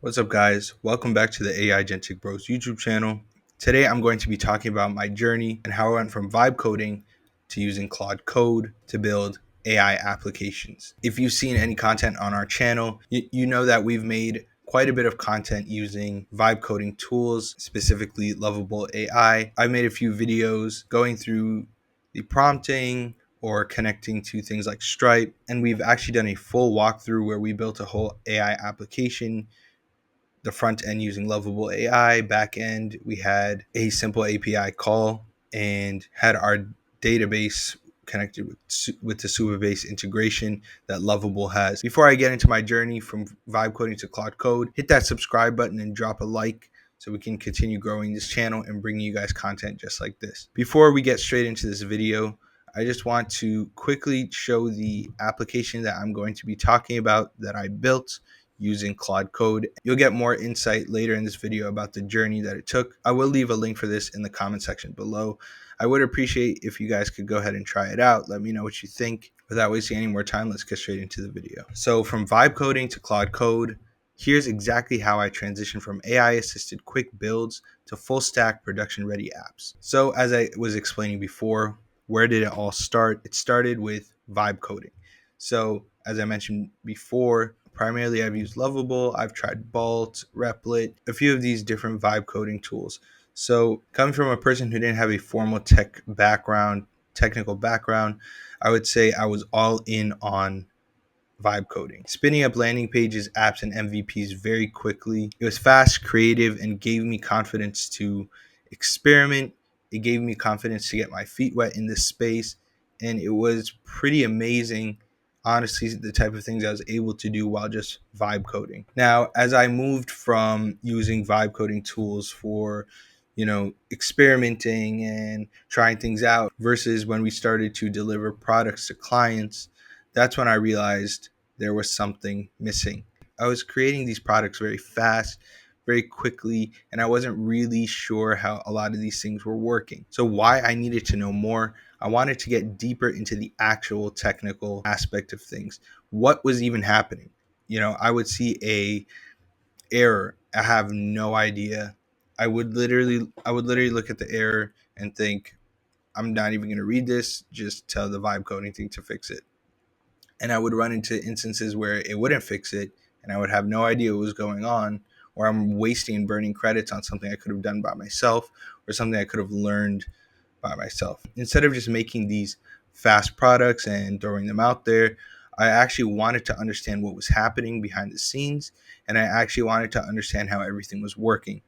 What's up, guys? Welcome back to the AI Agentic Bros YouTube channel. Today, I'm going to be talking about my journey and how I went from vibe coding to using Claude Code to build AI applications. If you've seen any content on our channel, you know that we've made quite a bit of content using vibe coding tools, specifically Lovable AI. I've made a few videos going through the prompting or connecting to things like Stripe, and we've actually done a full walkthrough where we built a whole AI application. The front end using Lovable AI, back end we had a simple API call and had our database connected with the Supabase integration that Lovable has. Before I get into my journey from vibe coding to Claude Code, hit that subscribe button and drop a like so we can continue growing this channel and bringing you guys content just like this. Before we get straight into this video, I just want to quickly show the application that I'm going to be talking about that I built using Claude Code. You'll get more insight later in this video about the journey that it took. I will leave a link for this in the comment section below. I would appreciate if you guys could go ahead and try it out. Let me know what you think. Without wasting any more time, let's get straight into the video. So from vibe coding to Claude Code, here's exactly how I transitioned from AI assisted quick builds to full stack production ready apps. So as I was explaining before, where did it all start? It started with vibe coding. So as I mentioned before, primarily I've used Lovable, I've tried Bolt, Replit, a few of these different vibe coding tools. So coming from a person who didn't have a formal technical background, I would say I was all in on vibe coding, spinning up landing pages, apps, and MVPs very quickly. It was fast, creative, and gave me confidence to experiment. It gave me confidence to get my feet wet in this space, and it was pretty amazing, honestly, the type of things I was able to do while just vibe coding. Now, as I moved from using vibe coding tools for experimenting and trying things out versus when we started to deliver products to clients, that's when I realized there was something missing. I was creating these products very fast, very quickly, and I wasn't really sure how a lot of these things were working. So why I needed to know more, I wanted to get deeper into the actual technical aspect of things. What was even happening? I would see a error. I have no idea. I would literally look at the error and think, I'm not even going to read this, just tell the vibe coding thing to fix it. And I would run into instances where it wouldn't fix it, and I would have no idea what was going on, or I'm wasting and burning credits on something I could have done by myself or something I could have learned by myself. Instead of just making these fast products and throwing them out there, I actually wanted to understand what was happening behind the scenes, and I actually wanted to understand how everything was working.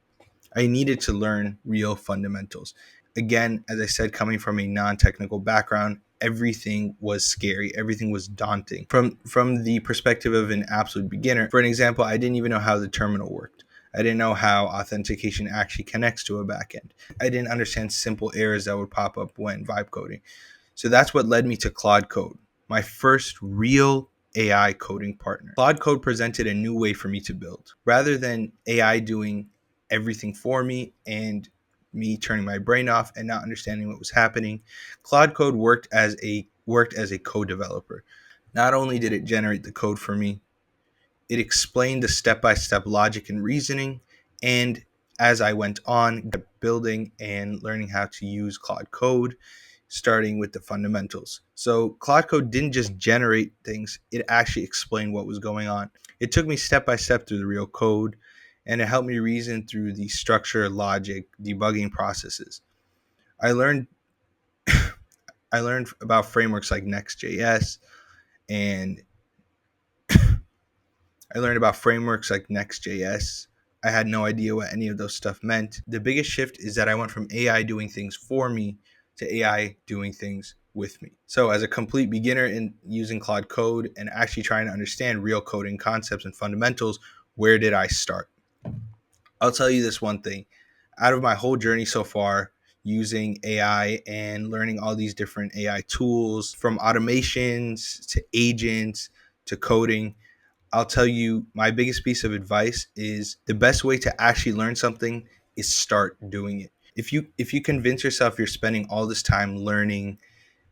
I needed to learn real fundamentals. Again, as I said, coming from a non-technical background, everything was scary. Everything was daunting. From the perspective of an absolute beginner, for an example, I didn't even know how the terminal worked. I didn't know how authentication actually connects to a backend. I didn't understand simple errors that would pop up when vibe coding. So that's what led me to Claude Code, my first real AI coding partner. Claude Code presented a new way for me to build. Rather than AI doing everything for me and me turning my brain off and not understanding what was happening, Claude Code worked as a code developer. Not only did it generate the code for me, it explained the step-by-step logic and reasoning, and as I went on, kept building and learning how to use Claude Code, starting with the fundamentals. So Claude Code didn't just generate things, it actually explained what was going on. It took me step by step through the real code, and it helped me reason through the structure, logic, debugging processes. I learned I learned about frameworks like Next.js and I learned about frameworks like Next.js. I had no idea what any of those stuff meant. The biggest shift is that I went from AI doing things for me to AI doing things with me. So as a complete beginner in using Claude Code and actually trying to understand real coding concepts and fundamentals, where did I start? I'll tell you this one thing. Out of my whole journey so far, using AI and learning all these different AI tools, from automations to agents to coding, I'll tell you my biggest piece of advice is the best way to actually learn something is start doing it. If you convince yourself you're spending all this time learning,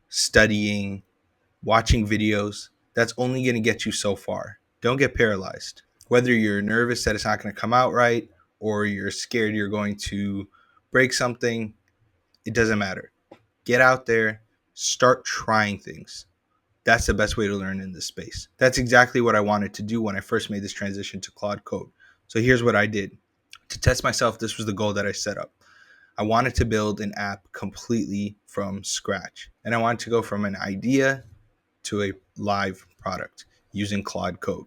studying, watching videos, that's only going to get you so far. Don't get paralyzed. Whether you're nervous that it's not going to come out right or you're scared you're going to break something, it doesn't matter. Get out there, start trying things. That's the best way to learn in this space. That's exactly what I wanted to do when I first made this transition to Claude Code. So here's what I did. To test myself, this was the goal that I set up. I wanted to build an app completely from scratch. And I wanted to go from an idea to a live product using Claude Code.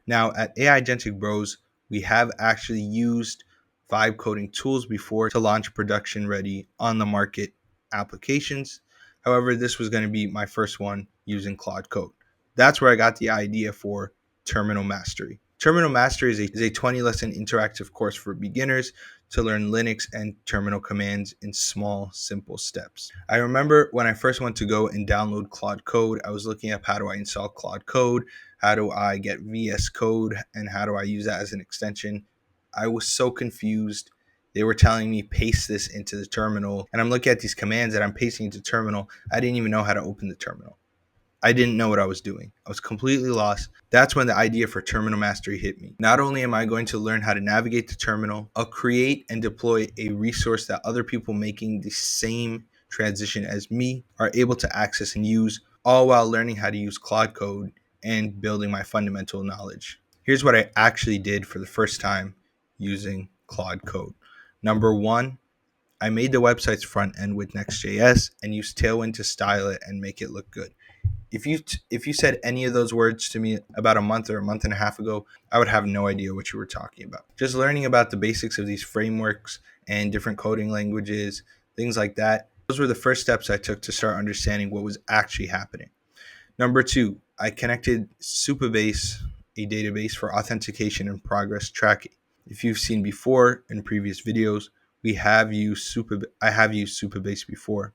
Now, at AI Agentic Bros, we have actually used vibe coding tools before to launch production ready on the market applications. However, this was going to be my first one using Claude Code. That's where I got the idea for Terminal Mastery. Terminal Mastery is a 20 lesson interactive course for beginners to learn Linux and terminal commands in small, simple steps. I remember when I first went to go and download Claude Code, I was looking up how do I install Claude Code, how do I get VS Code, and how do I use that as an extension. I was so confused. They were telling me paste this into the terminal, and I'm looking at these commands that I'm pasting into terminal. I didn't even know how to open the terminal. I didn't know what I was doing. I was completely lost. That's when the idea for Terminal Mastery hit me. Not only am I going to learn how to navigate the terminal, I'll create and deploy a resource that other people making the same transition as me are able to access and use, all while learning how to use Claude Code and building my fundamental knowledge. Here's what I actually did for the first time using Claude Code. Number one, I made the website's front end with Next.js and used Tailwind to style it and make it look good. If you said any of those words to me about a month or a month and a half ago, I would have no idea what you were talking about. Just learning about the basics of these frameworks and different coding languages, things like that. Those were the first steps I took to start understanding what was actually happening. Number two, I connected Supabase, a database for authentication and progress tracking. If you've seen before in previous videos, I have used Supabase before.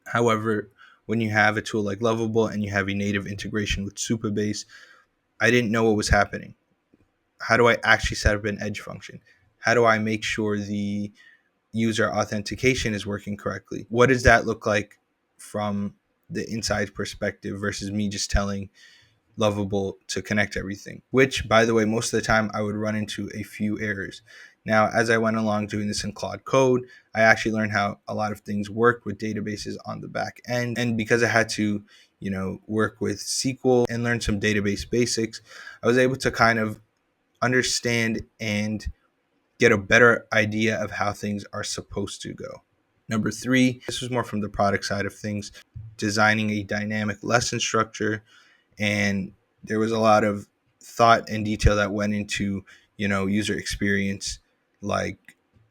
However, when you have a tool like Lovable and you have a native integration with Supabase, I didn't know what was happening. How do I actually set up an edge function? How do I make sure the user authentication is working correctly? What does that look like from the inside perspective versus me just telling Lovable to connect everything? Which, by the way, most of the time I would run into a few errors. Now, as I went along doing this in Claude Code, I actually learned how a lot of things work with databases on the back end. And because I had to, work with SQL and learn some database basics, I was able to kind of understand and get a better idea of how things are supposed to go. Number three, this was more from the product side of things, designing a dynamic lesson structure. And there was a lot of thought and detail that went into user experience, like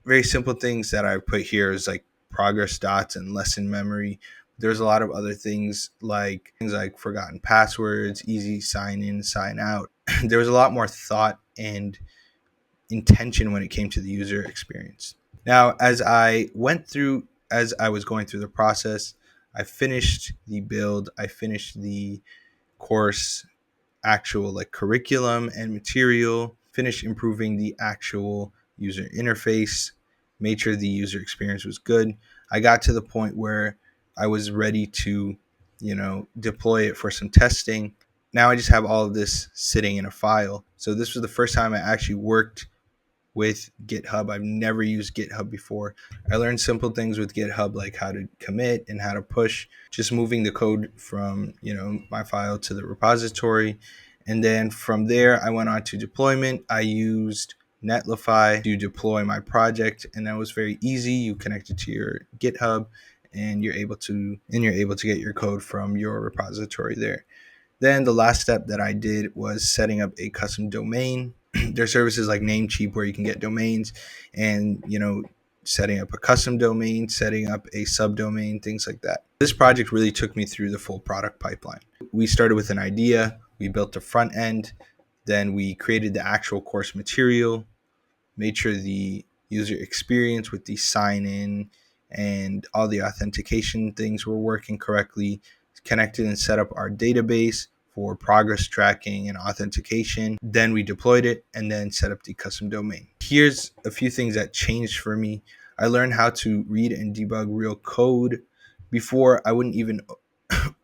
very simple things that I put here is like progress dots and lesson memory. There's a lot of other things like forgotten passwords, easy sign in, sign out. There was a lot more thought and intention when it came to the user experience. Now, as I was going through the process, I finished the build, I finished the course actual like curriculum and material, finished improving the actual user interface, made sure the user experience was good. I got to the point where I was ready to, deploy it for some testing. Now I just have all of this sitting in a file. So this was the first time I actually worked with GitHub. I've never used GitHub before. I learned simple things with GitHub, like how to commit and how to push, just moving the code from, my file to the repository. And then from there, I went on to deployment. I used Netlify to deploy my project, and that was very easy. You connect it to your GitHub and you're able to get your code from your repository there. Then the last step that I did was setting up a custom domain. There are services like Namecheap where you can get domains and, setting up a custom domain, setting up a subdomain, things like that. This project really took me through the full product pipeline. We started with an idea, we built the front end, then we created the actual course material, made sure the user experience with the sign in and all the authentication things were working correctly, connected and set up our database for progress tracking and authentication. Then we deployed it and then set up the custom domain. Here's a few things that changed for me. I learned how to read and debug real code. Before, I wouldn't even,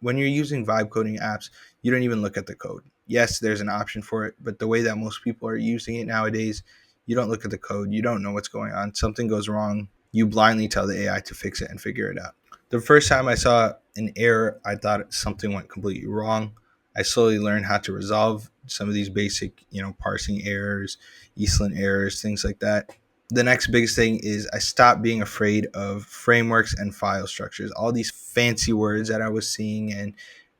when you're using vibe coding apps, you don't even look at the code. Yes, there's an option for it, but the way that most people are using it nowadays, you don't look at the code, you don't know what's going on. Something goes wrong, you blindly tell the AI to fix it and figure it out. The first time I saw an error, I thought something went completely wrong. I slowly learned how to resolve some of these basic, parsing errors, ESLint errors, things like that. The next biggest thing is I stopped being afraid of frameworks and file structures. All these fancy words that I was seeing and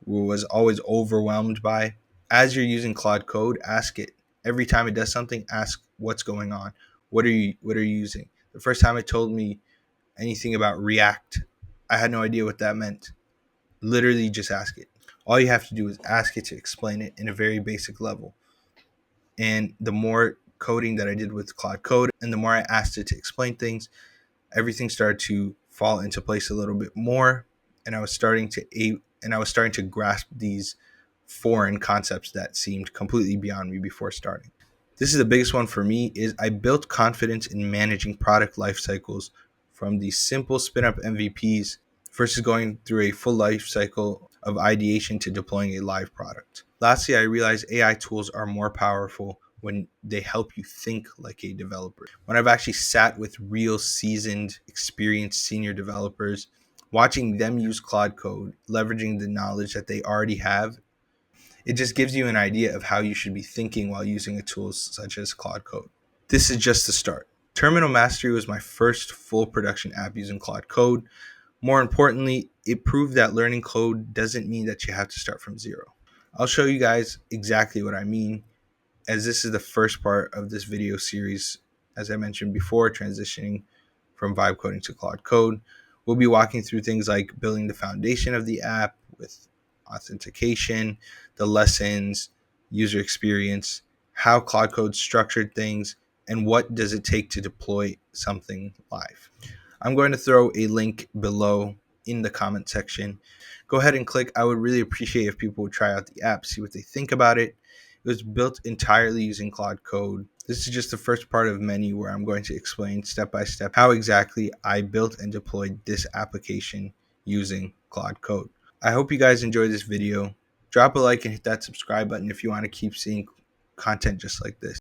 was always overwhelmed by. As you're using Claude Code, ask it. Every time it does something, ask what's going on. What are you using? The first time it told me anything about React, I had no idea what that meant. Literally just ask it. All you have to do is ask it to explain it in a very basic level. And the more coding that I did with Claude Code and the more I asked it to explain things, everything started to fall into place a little bit more, and I was starting to grasp these foreign concepts that seemed completely beyond me before starting. This is the biggest one for me is I built confidence in managing product life cycles from these simple spin up MVPs versus going through a full life cycle of ideation to deploying a live product. Lastly, I realized AI tools are more powerful when they help you think like a developer. When I've actually sat with real seasoned, experienced senior developers, watching them use Claude Code, leveraging the knowledge that they already have, it just gives you an idea of how you should be thinking while using a tool such as Claude Code. This is just the start. Terminal Mastery was my first full production app using Claude Code. More importantly, it proved that learning code doesn't mean that you have to start from zero. I'll show you guys exactly what I mean, as this is the first part of this video series, as I mentioned before, transitioning from vibe coding to Claude Code. We'll be walking through things like building the foundation of the app with authentication, the lessons, user experience, how Claude Code structured things, and what does it take to deploy something live. I'm going to throw a link below in the comment section. Go ahead and click. I would really appreciate if people would try out the app, see what they think about it. It was built entirely using Claude Code. This is just the first part of many where I'm going to explain step by step how exactly I built and deployed this application using Claude Code. I hope you guys enjoyed this video. Drop a like and hit that subscribe button if you want to keep seeing content just like this.